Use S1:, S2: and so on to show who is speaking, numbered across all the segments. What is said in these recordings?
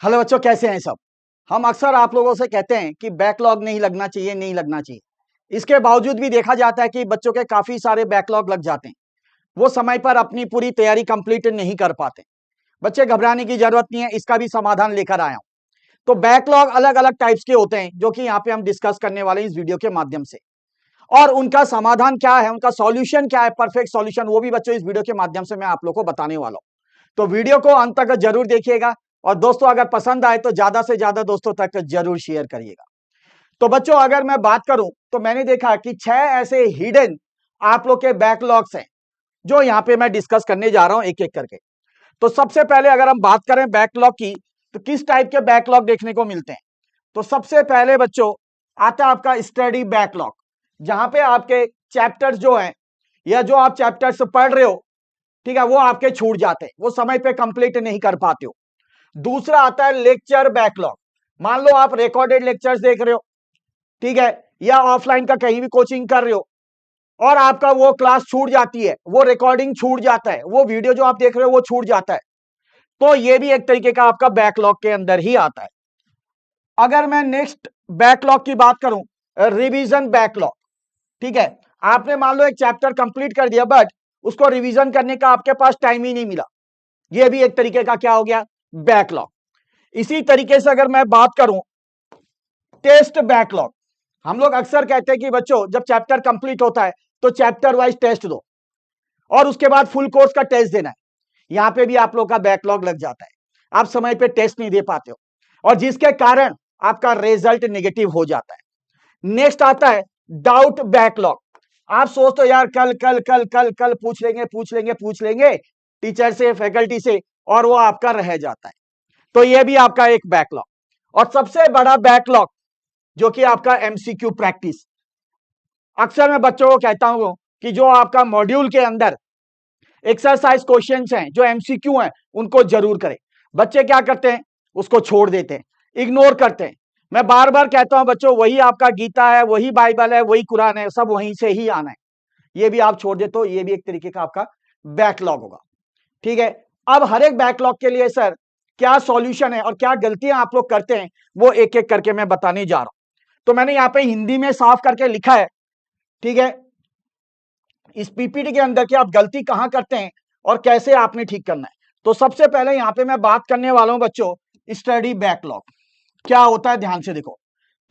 S1: Hello बच्चों, कैसे हैं सब। हम अक्सर आप लोगों से कहते हैं कि बैकलॉग नहीं लगना चाहिए, नहीं लगना चाहिए। इसके बावजूद भी देखा जाता है कि बच्चों के काफी सारे बैकलॉग लग जाते हैं। वो समय पर अपनी पूरी तैयारी कंप्लीट नहीं कर पाते। बच्चे घबराने की जरूरत नहीं है, इसका भी समाधान लेकर आया हूं। तो बैकलॉग अलग अलग टाइप्स के होते हैं जो कि यहाँ पे हम डिस्कस करने वाले हैं इस वीडियो के माध्यम से। और उनका समाधान क्या है, उनका सॉल्यूशन क्या है, परफेक्ट सॉल्यूशन, वो भी बच्चों इस वीडियो के माध्यम से मैं आप लोग को बताने वाला हूं। तो वीडियो को अंत तक जरूर देखिएगा और दोस्तों अगर पसंद आए तो ज्यादा से ज्यादा दोस्तों तक जरूर शेयर करिएगा। तो बच्चों अगर मैं बात करूं तो मैंने देखा कि 6 ऐसे हिडन आप लोग के बैकलॉग्स हैं जो यहां पे मैं डिस्कस करने जा रहा हूं एक एक करके। तो सबसे पहले अगर हम बात करें बैकलॉग की, तो किस टाइप के बैकलॉग देखने को मिलते हैं। तो सबसे पहले बच्चों आता है आपका स्टडी बैकलॉग, जहां पे आपके चैप्टर्स जो हैं या जो आप चैप्टर्स पढ़ रहे हो, ठीक है, वो आपके छूट जाते हैं, वो समय पे कंप्लीट नहीं कर पाते हो। दूसरा आता है लेक्चर बैकलॉग। मान लो आप रिकॉर्डेड लेक्चर्स देख रहे हो, ठीक है, या ऑफलाइन का कहीं भी कोचिंग कर रहे हो और आपका वो क्लास छूट जाती है, वो रिकॉर्डिंग छूट जाता है, वो वीडियो जो आप देख रहे हो वो छूट जाता है, तो ये भी एक तरीके का आपका बैकलॉग के अंदर ही आता है। अगर मैं नेक्स्ट बैकलॉग की बात करूं, रिवीजन बैकलॉग, ठीक है, आपने मान लो एक चैप्टर कंप्लीट कर दिया बट उसको रिवीजन करने का आपके पास टाइम ही नहीं मिला, ये भी एक तरीके का क्या हो गया, बैकलॉग। इसी तरीके से अगर मैं बात करूं टेस्ट बैकलॉग, हम लोग अक्सर कहते हैं कि बच्चों जब चैप्टर कंप्लीट होता है तो चैप्टर वाइज टेस्ट दो और उसके बाद फुल कोर्स का टेस्ट देना है। यहां पे भी आप लोग का बैकलॉग लग जाता है, आप समय पे टेस्ट नहीं दे पाते हो और जिसके कारण आपका रिजल्ट नेगेटिव हो जाता है। नेक्स्ट आता है डाउट बैकलॉग। आप सोचते हो यार कल कल कल कल कल पूछ लेंगे टीचर से, फैकल्टी से, और वो आपका रह जाता है, तो ये भी आपका एक बैकलॉग। और सबसे बड़ा बैकलॉग जो कि आपका एमसीक्यू प्रैक्टिस। अक्सर मैं बच्चों को कहता हूं कि जो आपका मॉड्यूल के अंदर एक्सरसाइज क्वेश्चंस हैं, जो एमसीक्यू हैं, उनको जरूर करें। बच्चे क्या करते हैं, उसको छोड़ देते हैं, इग्नोर करते हैं। मैं बार बार कहता हूं बच्चों, वही आपका गीता है, वही बाइबल है, वही कुरान है, सब वहीं से ही आना है। ये भी आप छोड़ देते हो, ये भी एक तरीके का आपका बैकलॉग होगा, ठीक है। अब हर एक बैकलॉग के लिए सर क्या सॉल्यूशन है और क्या गलतियां आप लोग करते हैं, वो एक एक करके मैं बताने जा रहा हूं। तो मैंने यहां पे हिंदी में साफ करके लिखा है, ठीक है, इस पीपीटी के अंदर कि आप गलती कहां करते हैं और कैसे आपने ठीक करना है। तो सबसे पहले यहां पे मैं बात करने वाला हूं बच्चों स्टडी बैकलॉग क्या होता है, ध्यान से देखो।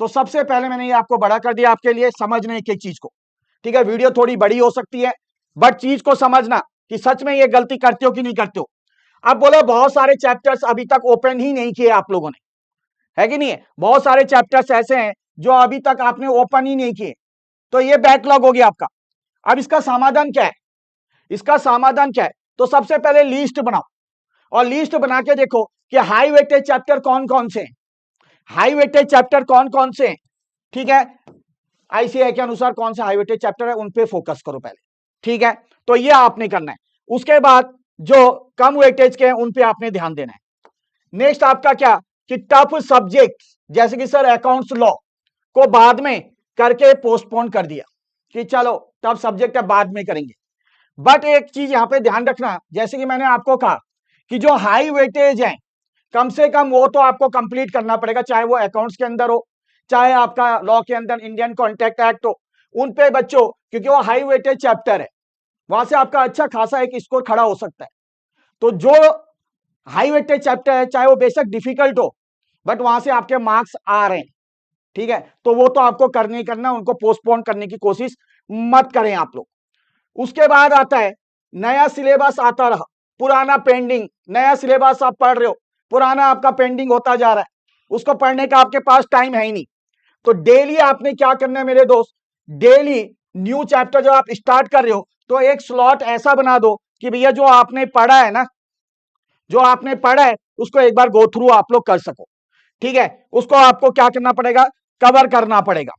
S1: तो सबसे पहले मैंने ये आपको बड़ा कर दिया आपके लिए समझने एक एक चीज को, ठीक है। वीडियो थोड़ी बड़ी हो सकती है बट चीज को समझना कि सच में ये गलती करते हो कि नहीं करते हो। अब बोलो बहुत सारे चैप्टर्स अभी तक ओपन ही नहीं किए आप लोगों ने, है कि नहीं है। बहुत सारे चैप्टर्स ऐसे हैं जो अभी तक आपने ओपन ही नहीं किए, तो ये बैकलॉग हो गया आपका। अब इसका समाधान क्या है, इसका समाधान क्या है, तो सबसे पहले लिस्ट बनाओ और लिस्ट बना के देखो कि हाई वेटेज चैप्टर कौन कौन से हैं, हाई वेटेज चैप्टर कौन कौन से हैं, ठीक है। आईसीआई के अनुसार कौन से हाई वेटेज चैप्टर है उन पे फोकस करो पहले, ठीक है। तो ये आपने करना है। उसके बाद जो कम वेटेज के हैं उन पे आपने ध्यान देना है। नेक्स्ट आपका क्या कि टफ सब्जेक्ट जैसे कि सर अकाउंट्स लॉ को बाद में करके पोस्टपोन कर दिया कि चलो टफ सब्जेक्ट है बाद में करेंगे। बट एक चीज यहां पे ध्यान रखना, जैसे कि मैंने आपको कहा कि जो हाई वेटेज है कम से कम वो तो आपको कंप्लीट करना पड़ेगा, चाहे वो अकाउंट्स के अंदर हो, चाहे आपका लॉ के अंदर इंडियन कॉन्ट्रैक्ट एक्ट हो, उन पे बच्चों, क्योंकि वो हाई वेटेज चैप्टर है, वहां से आपका अच्छा खासा एक स्कोर खड़ा हो सकता है। तो जो हाई वेटेज चैप्टर है चाहे वो बेशक डिफिकल्ट हो बट वहां से आपके मार्क्स आ रहे हैं, ठीक है, तो वो तो आपको करना ही करना, उनको पोस्टपोन करने की कोशिश मत करें आप लोग। उसके बाद आता है नया सिलेबस आता रहा, पुराना पेंडिंग, नया सिलेबस आप पढ़ रहे हो, पुराना आपका पेंडिंग होता जा रहा है, उसको पढ़ने का आपके पास टाइम है ही नहीं। तो डेली आपने क्या करना है मेरे दोस्त, डेली न्यू चैप्टर जब आप स्टार्ट कर रहे हो तो एक स्लॉट ऐसा बना दो कि भैया जो आपने पढ़ा है ना, जो आपने पढ़ा है उसको एक बार गो थ्रू आप लोग कर सको, ठीक है। उसको आपको क्या करना पड़ेगा, कवर करना पड़ेगा।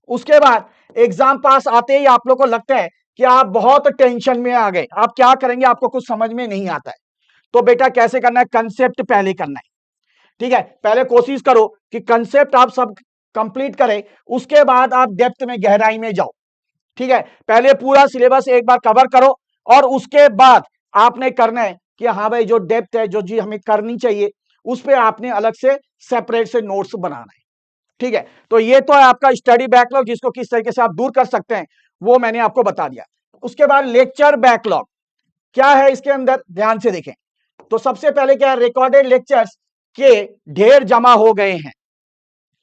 S1: उसके बाद एग्जाम पास आते ही आप लोग को लगता है कि आप बहुत टेंशन में आ गए, आप क्या करेंगे आपको कुछ समझ में नहीं आता है, तो बेटा कैसे करना है, कंसेप्ट पहले करना है, ठीक है। पहले कोशिश करो कि कंसेप्ट आप सब कंप्लीट करें, उसके बाद आप डेप्थ में गहराई में जाओ, ठीक है। पहले पूरा सिलेबस एक बार कवर करो और उसके बाद आपने करना है कि हाँ भाई जो डेप्थ है, जो चीज हमें करनी चाहिए उस पर आपने अलग से सेपरेट से नोट्स बनाना है। ठीक है, तो ये तो है आपका स्टडी बैकलॉग, जिसको किस तरीके से आप दूर कर सकते हैं वो मैंने आपको बता दिया। उसके बाद लेक्चर बैकलॉग क्या है इसके अंदर, ध्यान से देखें। तो सबसे पहले क्या है, रिकॉर्डेड लेक्चर्स के ढेर जमा हो गए हैं।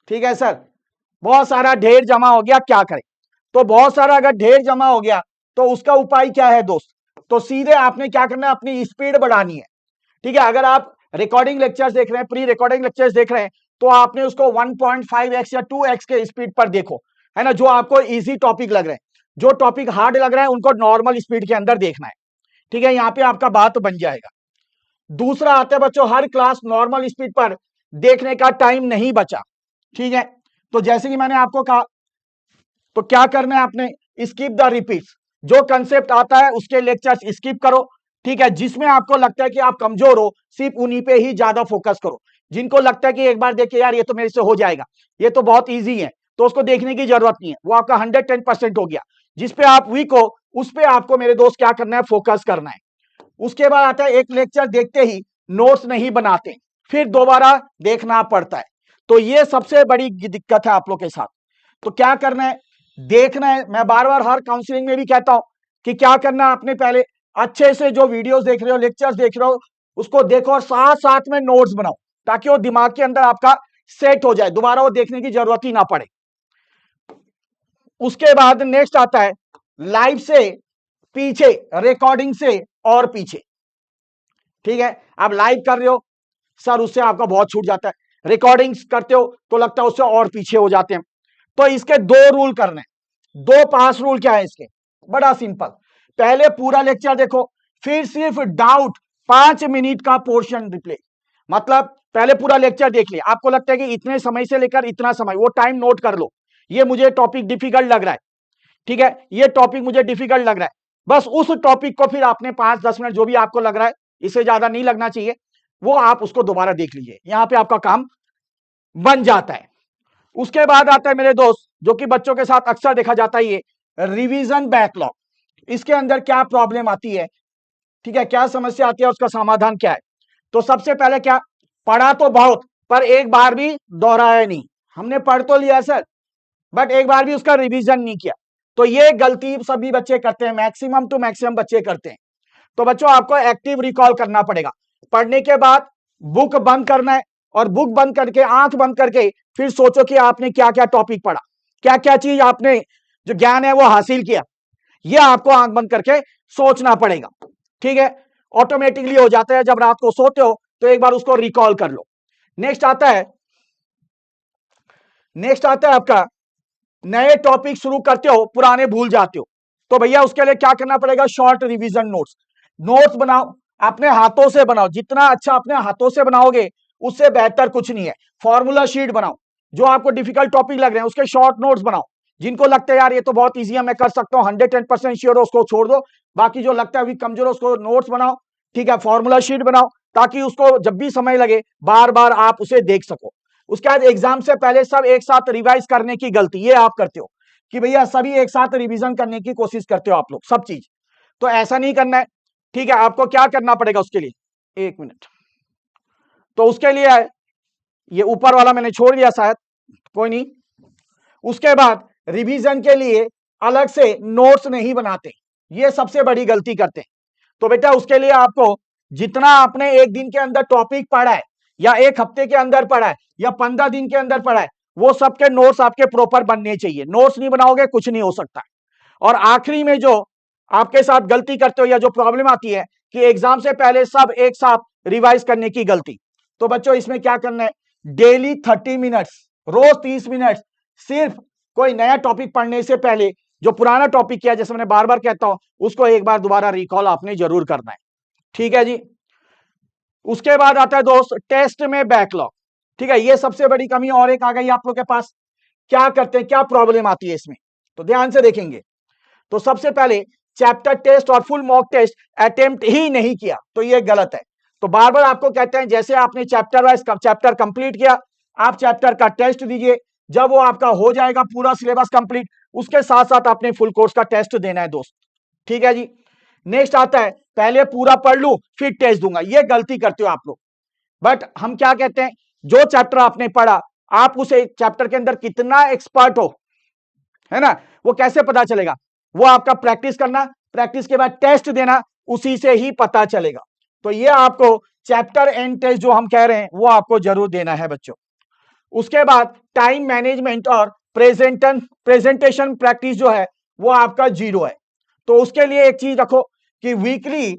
S1: ठीक है सर, बहुत सारा ढेर जमा हो गया, क्या करें? तो बहुत सारा अगर ढेर जमा हो गया तो उसका उपाय क्या है दोस्त? तो सीधे आपने क्या करना है, अपनी स्पीड बढ़ानी है। ठीक है, अगर आप रिकॉर्डिंग लेक्चर्स देख रहे हैं, प्री रिकॉर्डिंग लेक्चर्स देख रहे हैं, तो आपने उसको 1.5x या 2x के स्पीड पर देखो, है ना। जो आपको इजी टॉपिक लग रहे हैं, जो टॉपिक हार्ड लग रहा है, उनको नॉर्मल स्पीड के अंदर देखना है। ठीक है, यहां पे आपका बात बन जाएगा। दूसरा आता है बच्चों, हर क्लास नॉर्मल स्पीड पर देखने का टाइम नहीं बचा। ठीक है, तो जैसे कि मैंने आपको कहा, तो क्या करना है आपने, स्किप द रिपीट्स। जो कंसेप्ट आता है उसके लेक्चर्स स्किप करो। ठीक है, जिसमें आपको लगता है कि आप कमजोर हो, सिर्फ उन्हीं पे ही ज्यादा फोकस करो। जिनको लगता है कि एक बार देखिए यार ये तो मेरे से हो जाएगा, ये तो बहुत ईजी है, तो उसको देखने की जरूरत नहीं है, वो आपका 110% हो गया। जिस पे आप वीक हो उस पे आपको मेरे दोस्त क्या करना है, फोकस करना है। उसके बाद आता है, एक लेक्चर देखते ही नोट्स नहीं बनाते, फिर दोबारा देखना पड़ता है। तो ये सबसे बड़ी दिक्कत है आप लोग के साथ। तो क्या करना है, देखना है। मैं बार बार हर काउंसलिंग में भी कहता हूं कि क्या करना है, आपने पहले अच्छे से जो वीडियोस देख रहे हो, लेक्चर्स देख रहे हो, उसको देखो और साथ साथ में नोट्स बनाओ, ताकि वो दिमाग के अंदर आपका सेट हो जाए, दोबारा वो देखने की जरूरत ही ना पड़े। उसके बाद नेक्स्ट आता है, लाइव से पीछे, रिकॉर्डिंग से और पीछे। ठीक है, आप लाइव कर रहे हो सर, उससे आपका बहुत छूट जाता है, रिकॉर्डिंग्स करते हो तो लगता है उससे और पीछे हो जाते हैं। तो इसके दो रूल करने, दो पास रूल क्या है इसके, बड़ा सिंपल। पहले पूरा लेक्चर देखो, फिर सिर्फ डाउट 5 मिनट का पोर्शन रिप्ले। मतलब पहले पूरा लेक्चर देख लिया, आपको लगता है कि इतने समय से लेकर इतना समय, वो टाइम नोट कर लो, ये मुझे टॉपिक डिफिकल्ट लग रहा है। ठीक है, ये टॉपिक मुझे डिफिकल्ट लग रहा है, बस उस टॉपिक को फिर आपने 5-10 मिनट, जो भी आपको लग रहा है, इससे ज्यादा नहीं लगना चाहिए, वो आप उसको दोबारा देख लीजिए, यहां पे आपका काम बन जाता है। उसके बाद आता है मेरे दोस्त, जो कि बच्चों के साथ अक्सर देखा जाता है, ये रिवीजन बैकलॉग। इसके अंदर क्या प्रॉब्लम आती है, ठीक है, क्या समस्या आती है, उसका समाधान क्या है? तो सबसे पहले क्या, पढ़ा तो बहुत, पर एक बार भी दोहराया नहीं। हमने पढ़ तो लिया सर, बट एक बार भी उसका रिवीजन नहीं किया। तो ये गलती सभी बच्चे करते हैं, मैक्सिमम टू मैक्सिमम बच्चे करते हैं। तो बच्चों आपको एक्टिव रिकॉल करना पड़ेगा। पढ़ने के बाद बुक बंद करना है, और बुक बंद करके, आंख बंद करके, फिर सोचो कि आपने क्या क्या टॉपिक पढ़ा, क्या क्या चीज आपने, जो ज्ञान है वो हासिल किया। यह आपको आंख बंद करके सोचना पड़ेगा। ठीक है, ऑटोमेटिकली हो जाता है, जब रात को सोते हो तो एक बार उसको रिकॉल कर लो। नेक्स्ट आता है, आपका, नए टॉपिक शुरू करते हो, पुराने भूल जाते हो, तो भैया उसके लिए क्या करना पड़ेगा, शॉर्ट रिवीजन नोट्स। नोट्स बनाओ, अपने हाथों से बनाओ, जितना अच्छा अपने हाथों से बनाओगे उससे बेहतर कुछ नहीं है। फॉर्मूला शीट बनाओ, जो आपको डिफिकल्ट टॉपिक लग रहे हैं उसके शॉर्ट नोट्स बनाओ। जिनको लगता है यार ये तो बहुत ईजी है, मैं कर सकता हूं, 110% श्योर हो, उसको छोड़ दो। बाकी जो लगता है अभी कमजोर हो, उसको नोट्स बनाओ। ठीक है, फॉर्मूला शीट बनाओ, ताकि उसको जब भी समय लगे बार बार आप उसे देख सको। उसके बाद एग्जाम से पहले सब एक साथ रिवाइज करने की गलती ये आप करते हो, कि भैया सभी एक साथ रिवीजन करने की कोशिश करते हो आप लोग सब चीज, तो ऐसा नहीं करना है। ठीक है, आपको क्या करना पड़ेगा उसके लिए, एक मिनट, तो उसके लिए ये ऊपर वाला मैंने छोड़ दिया शायद, कोई नहीं। उसके बाद रिवीजन के लिए अलग से नोट्स नहीं बनाते, ये सबसे बड़ी गलती करते हैं। तो बेटा उसके लिए आपको जितना आपने एक दिन के अंदर टॉपिक पढ़ा है, या एक हफ्ते के अंदर पढ़ा है, या 15 दिन के अंदर पढ़ा है, वो सबके नोट्स आपके प्रॉपर बनने चाहिए। नोट्स नहीं बनाओगे कुछ नहीं हो सकता। और आखिरी में जो आपके साथ गलती करते हो, या जो प्रॉब्लम आती है कि एग्जाम से पहले सब एक साथ रिवाइज करने की गलती, तो बच्चों इसमें क्या करना है, डेली 30 मिनट्स, रोज 30 मिनट, सिर्फ कोई नया टॉपिक पढ़ने से पहले जो पुराना टॉपिक किया, जैसे मैंने बार बार कहता हूं, उसको एक बार दोबारा रिकॉल आपने जरूर करना है। ठीक है जी। उसके बाद आता है दोस्त, टेस्ट में बैकलॉग। ठीक है, ये सबसे बड़ी कमी और एक आ गई आप लोग के पास। क्या करते हैं, क्या प्रॉब्लम आती है इसमें, तो ध्यान से देखेंगे। तो सबसे पहले चैप्टर टेस्ट और फुल मॉक टेस्ट अटेम्प्ट ही नहीं किया, तो ये गलत है। तो बार बार आपको कहते हैं, जैसे आपने चैप्टर वाइज चैप्टर कंप्लीट किया, आप चैप्टर का टेस्ट दीजिए। जब वो आपका हो जाएगा पूरा सिलेबस कंप्लीट, उसके साथ साथ आपने फुल कोर्स का टेस्ट देना है दोस्त। ठीक है जी। नेक्स्ट आता है, पहले पूरा पढ़ लूं फिर टेस्ट दूंगा, ये गलती करते हो आप लोग। बट हम क्या कहते हैं, जो चैप्टर आपने पढ़ा आप उस चैप्टर के अंदर कितना एक्सपर्ट हो, है ना, वो कैसे पता चलेगा? वो आपका प्रैक्टिस करना, प्रैक्टिस के बाद टेस्ट देना, उसी से ही पता चलेगा। तो ये आपको चैप्टर एंड टेस्ट जो हम कह रहे हैं वो आपको जरूर देना है बच्चों। उसके बाद टाइम मैनेजमेंट और प्रेजेंटेशन प्रैक्टिस जो है वो आपका 0 है। तो उसके लिए एक चीज रखो कि वीकली,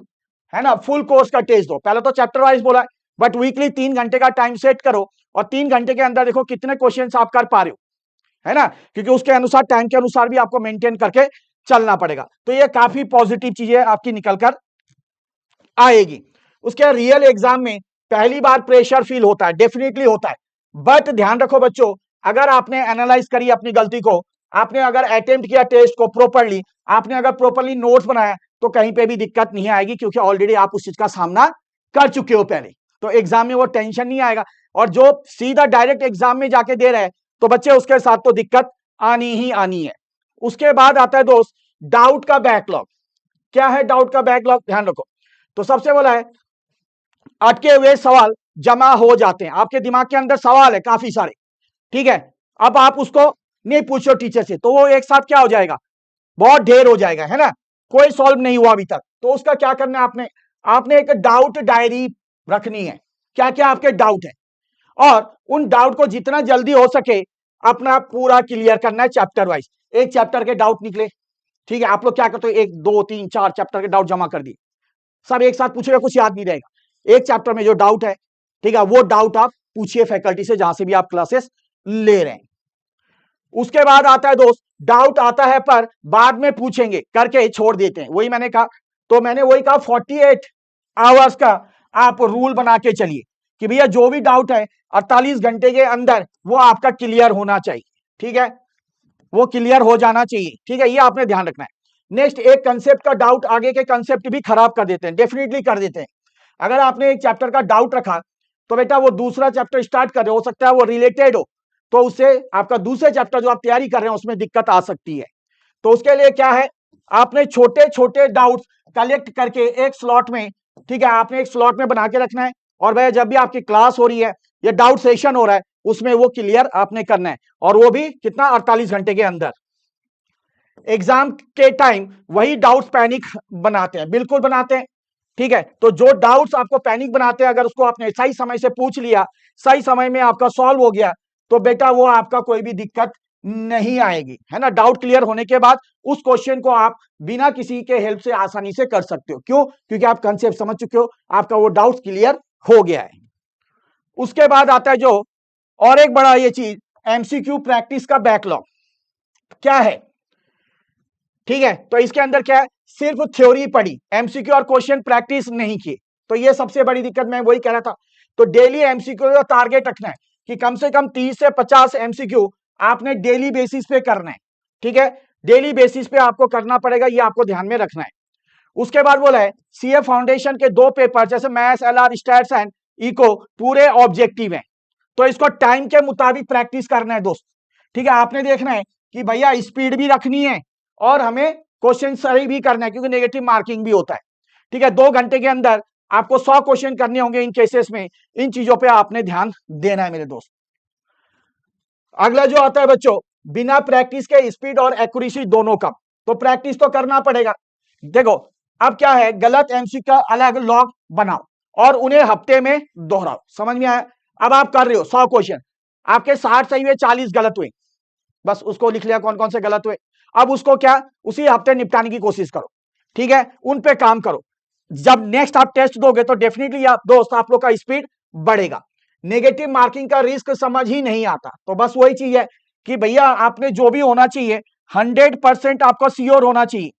S1: है ना, फुल कोर्स का टेस्ट दो। पहले तो चैप्टर वाइज बोला है, बट वीकली 3 घंटे का टाइम सेट करो और 3 घंटे के अंदर देखो कितने क्वेश्चंस आप कर पा रहे हो, है ना, क्योंकि उसके अनुसार टाइम के अनुसार भी आपको मेंटेन करके चलना पड़ेगा। तो ये काफी पॉजिटिव चीजें आपकी निकल कर आएगी। उसके रियल एग्जाम में पहली बार प्रेशर फील होता है, डेफिनेटली होता है, बट ध्यान रखो बच्चों, अगर आपने एनालाइज करी अपनी गलती को, आपने अगर अटेम्प्ट किया टेस्ट को प्रॉपर्ली, आपने अगर प्रॉपर्ली नोट्स बनाया, तो कहीं पे भी दिक्कत नहीं आएगी, क्योंकि ऑलरेडी आप उस चीज का सामना कर चुके हो पहले। तो एग्जाम में वो टेंशन नहीं आएगा। और जो सीधा डायरेक्ट एग्जाम में जाके दे रहे हैं, तो बच्चे उसके साथ तो दिक्कत आनी ही आनी है। उसके बाद आता है दोस्त डाउट का बैकलॉग। क्या है डाउट का बैकलॉग, ध्यान रखो। तो सबसे बोला है अटके हुए सवाल जमा हो जाते हैं, आपके दिमाग के अंदर सवाल है काफी सारे, ठीक है, अब आप उसको नहीं पूछो टीचर से, तो वो एक साथ क्या हो जाएगा, बहुत ढेर हो जाएगा, है ना, कोई सॉल्व नहीं हुआ अभी तक। तो उसका क्या करना है आपने, आपने एक डाउट डायरी रखनी है, क्या क्या आपके डाउट है, और उन डाउट को जितना जल्दी हो सके अपना पूरा क्लियर करना है चैप्टर वाइज। एक चैप्टर के डाउट निकले, ठीक है, आप लोग क्या करते हो, 1 2 3 4 चैप्टर के डाउट जमा कर दिए, सब एक साथ पूछोगे कुछ याद नहीं रहेगा। एक चैप्टर में जो डाउट है, ठीक है, वो डाउट आप पूछिए फैकल्टी से जहां से भी आप क्लासेस ले रहे हैं। उसके बाद आता है दोस्त डाउट आता है पर बाद में पूछेंगे करके छोड़ देते हैं, वही मैंने कहा। तो मैंने वही कहा 48 आवर्स का आप रूल बना के चलिए कि भैया जो भी डाउट है 48 घंटे के अंदर वो आपका क्लियर होना चाहिए, ठीक है, वो क्लियर हो जाना चाहिए, ठीक है, ये आपने ध्यान रखना है। नेक्स्ट, एक कंसेप्ट का डाउट आगे के कंसेप्ट भी खराब कर देते हैं, डेफिनेटली कर देते हैं। अगर आपने एक चैप्टर का डाउट रखा, तो बेटा वो दूसरा चैप्टर स्टार्ट कर रहे हो सकता है वो रिलेटेड हो, तो उससे आपका दूसरे चैप्टर जो आप तैयारी कर रहे हैं उसमें दिक्कत आ सकती है। तो उसके लिए क्या है, आपने छोटे छोटे डाउट्स कलेक्ट करके एक स्लॉट में, ठीक है, आपने एक स्लॉट में बना के रखना है, और वह जब भी आपकी क्लास हो रही है या डाउट सेशन हो रहा है उसमें वो क्लियर आपने करना है, और वो भी कितना, 48 घंटे के अंदर। एग्जाम के टाइम वही डाउट्स पैनिक बनाते हैं, बिल्कुल बनाते हैं, ठीक है। तो जो डाउट्स आपको पैनिक बनाते हैं, अगर उसको आपने सही समय से पूछ लिया, सही समय में आपका सॉल्व हो गया, तो बेटा वो आपका कोई भी दिक्कत नहीं आएगी, है ना। डाउट क्लियर होने के बाद उस क्वेश्चन को आप बिना किसी के हेल्प से आसानी से कर सकते हो। क्यों? क्योंकि आप कंसेप्ट समझ चुके हो, आपका वो डाउट क्लियर हो गया है। उसके बाद आता है जो और एक बड़ा ये चीज, एमसीक्यू प्रैक्टिस का बैकलॉग क्या है, ठीक है। तो इसके अंदर क्या है, सिर्फ थ्योरी पढ़ी, एमसीक्यू और क्वेश्चन प्रैक्टिस नहीं की, तो ये सबसे बड़ी दिक्कत, मैं वही कह रहा था। तो डेली एमसीक्यू का टारगेट रखना है कि कम से कम 30 से 50 एमसीक्यू आपने डेली बेसिस पे करना है, ठीक है, डेली बेसिस पे आपको करना पड़ेगा, ये आपको ध्यान में रखना है। उसके बाद बोला है सीए फाउंडेशन के 2 पेपर जैसे maths, LR, stats and eco पूरे ऑब्जेक्टिव है, तो इसको टाइम के मुताबिक प्रैक्टिस करना है दोस्त, ठीक है। आपने देखना है कि भैया स्पीड भी रखनी है और हमें क्वेश्चन सही भी करना है, क्योंकि नेगेटिव मार्किंग भी होता है, ठीक है। 2 घंटे के अंदर आपको 100 क्वेश्चन करने होंगे इन केसेस में, इन चीजों पे आपने ध्यान देना है मेरे दोस्त। अगला जो आता है बच्चों, बिना प्रैक्टिस के स्पीड और एक्यूरेसी दोनों कम, तो प्रैक्टिस तो करना पड़ेगा। देखो अब क्या है, गलत एमसीक्यू का अलग लॉग बनाओ और उन्हें हफ्ते में दोहराओ, समझ में आया। अब आप कर रहे हो 100 क्वेश्चन, आपके 60 सही हुए, 40 गलत हुए, बस उसको लिख लिया कौन कौन से गलत हुए। अब उसको क्या, उसी हफ्ते निपटाने की कोशिश करो, ठीक है, उन पे काम करो। जब नेक्स्ट आप टेस्ट दोगे तो डेफिनेटली आप दोस्त आप लोग का स्पीड बढ़ेगा। नेगेटिव मार्किंग का रिस्क समझ ही नहीं आता, तो बस वही चीज है कि भैया आपने जो भी होना चाहिए 100% आपका श्योर होना चाहिए।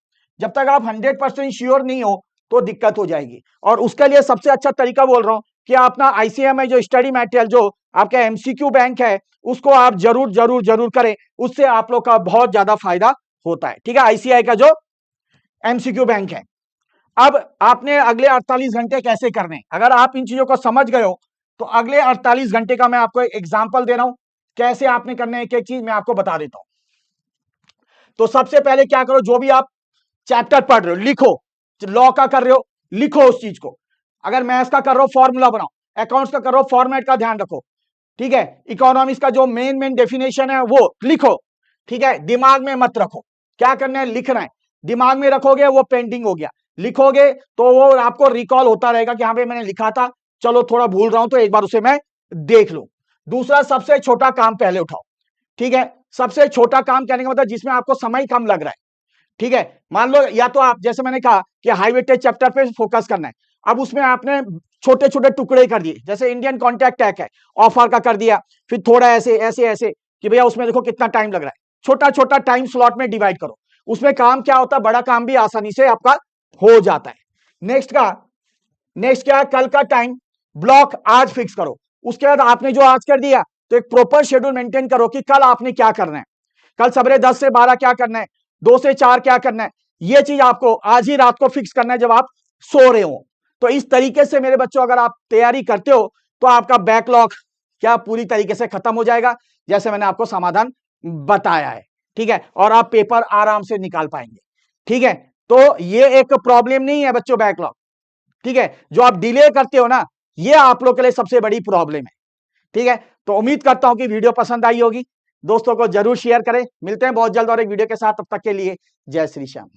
S1: जब तक आप 100% श्योर नहीं हो तो दिक्कत हो जाएगी। और उसके लिए सबसे अच्छा तरीका बोल रहा हूं कि अपना आईसीएम है जो स्टडी मटेरियल, जो आपका एमसीक्यू बैंक है, उसको आप जरूर जरूर जरूर करें, उससे आप लोग का बहुत ज्यादा फायदा होता है, ठीक है। आईसीआई का जो एमसीक्यू बैंक है। अब आपने अगले 48 घंटे कैसे करने, अगर आप इन चीजों को समझ गए हो तो अगले 48 घंटे का मैं आपको एक एग्जांपल दे रहा हूं, कैसे आपने करना है, एक एक चीज मैं आपको बता देता हूं। तो सबसे पहले क्या करो, जो भी आप चैप्टर पढ़ रहे हो लिखो, लॉ का कर रहे हो लिखो उस चीज को, अगर मैथ्स का कर रहे हो फॉर्मूला बनाओ, अकाउंट्स का करो, फॉर्मेट का ध्यान रखो, ठीक है। इकोनॉमिक्स का जो मेन डेफिनेशन है वो लिखो, ठीक है। दिमाग में मत रखो, क्या करना है, लिखना है। दिमाग में रखोगे वो पेंडिंग हो गया, लिखोगे तो वो आपको रिकॉल होता रहेगा कि हाँ भाई मैंने लिखा था, चलो थोड़ा भूल रहा हूं तो एक बार उसे मैं देख लूं। दूसरा, सबसे छोटा काम पहले उठाओ, ठीक है। सबसे छोटा काम कहने का मतलब जिसमें आपको समय कम लग रहा है, ठीक है। मान लो या तो आप, जैसे मैंने कहा कि हाई वेटेज चैप्टर पे फोकस करना है, अब उसमें आपने छोटे छोटे टुकड़े कर दिए, जैसे इंडियन कॉन्ट्रैक्ट एक्ट है, ऑफर का कर दिया, फिर थोड़ा ऐसे ऐसे ऐसे कि भैया उसमें देखो कितना टाइम लग रहा है, छोटा छोटा टाइम स्लॉट में डिवाइड करो। उसमें काम क्या होता है, बड़ा काम भी आसानी से आपका हो जाता है। नेक्स्ट क्या है, कल का टाइम ब्लॉक आज फिक्स करो। उसके बाद आपने जो आज कर दिया तो एक प्रॉपर शेड्यूल मेंटेन करो कि कल आपने क्या करना है, कल सवेरे 10 से 12 क्या करना है, 2 से 4 क्या करना है। ये चीज आपको आज ही रात को फिक्स करना है जब आप सो रहे हो। तो इस तरीके से मेरे बच्चों अगर आप तैयारी करते हो तो आपका बैकलॉग क्या पूरी तरीके से खत्म हो जाएगा, जैसे मैंने आपको समाधान बताया है, ठीक है। और आप पेपर आराम से निकाल पाएंगे, ठीक है। तो ये एक प्रॉब्लम नहीं है बच्चों बैकलॉग, ठीक है। जो आप डिले करते हो ना, ये आप लोग के लिए सबसे बड़ी प्रॉब्लम है, ठीक है। तो उम्मीद करता हूं कि वीडियो पसंद आई होगी, दोस्तों को जरूर शेयर करें। मिलते हैं बहुत जल्द और एक वीडियो के साथ, तब तक के लिए जय श्री श्याम।